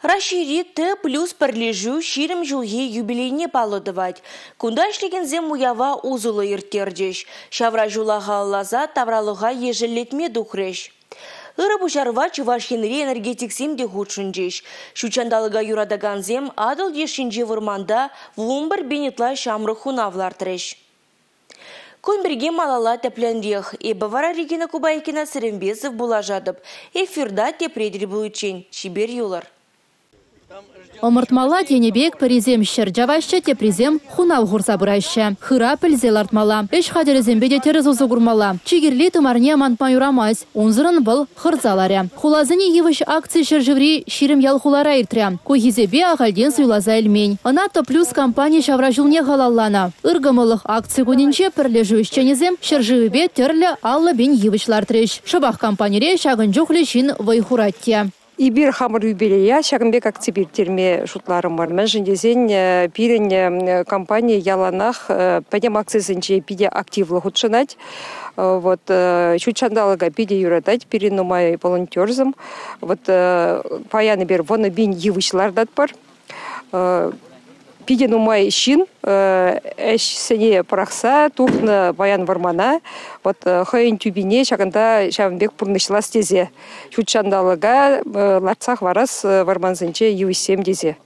Рашири Т плюс парлежу ширим жылги юбилейне палыдывать. Кундашлигензе муява узулы ирттердеш. Шавра жулаға лаза тавралыға ежелетме духреш. Иры бушарва Чувашинри энергетиксем де худшынжеш. Шучандалыға юрадаганзем адыл ешінже вырманда вумбір бенетла шамры хунавлартреш. Көнберге малала тәплендех. Бавара Регина Кубайкина Сырымбесов булажадып. Эфирда тепредер бұлычен. Шибер юлар. Омыртмала денебек перезем шерджаваще тепрезем хунал гурса бурайще. Хыра пілзел артмала. Эш хадерезем беде терез узы гурмала. Чигерли тумарне мантма юрамайс. Унзырын был хырзаларя. Хулазыне евыш акции шержеври ширим ял хулара иртря. Кухизебе ағалден суйлаза эльмень. Анато плюс компания шавражулне галаллана. Иргамылых акции гунинче пірлежу ишченезем шержевебе терлі аллы бен евышлар треш. Шабах компанияре шагын жухле шин вайхураття. Ибир хамыр юбилея, шагынбек активир терме шутларым бар. Мен жіндезен пирен компания яланах пәдем акциясынче пиде активлы худшынать. Вот чучандалыга пиде юратать, пирен нумай волонтерзым. Вот паяны бер воны бин евышлардат бар. Пиде нумай шин, сене парақса, тухны баян вармана, вот хайын тюбине шагында шавынбек пурнышлас тезе. Чучандалыга ларцах варас варманзынче юисем дезе.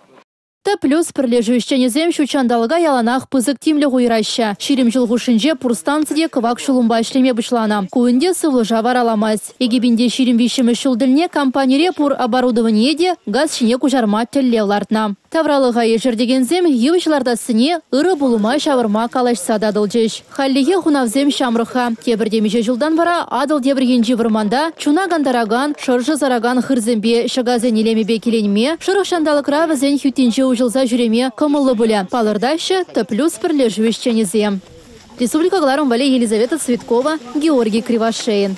Т плюс пірлежу ишченезем шучандалыга яланах пызык тимлі ғуйраща. Ширим жылғушынже пурстанцыде кывак шулумба ішлеме бұшлана. Куынде сывлы жавар аламаз. Егебінде ширим вишімі шулділне компанияре пур оборудование де газ шине кужарма тілле лартна. Тавралыға ежірдегензем евышларда сыне ыры булыма шавырма калашса дадылжеш. Халлиге хунавзем шамрыха. Тебірдемеше жылдан бара адыл дебіргенжі вырманда чуна гандараган, шыржы зараган хырзембе шагазен елемебе келенме, шырықшандалықра візен хютенже ужылза жүреме кымылы бұля. Палырдашы Т плюс пірлежу ешченезем. Республика Гларум Вале Елизавета Цветкова, Георгий Кривошеин.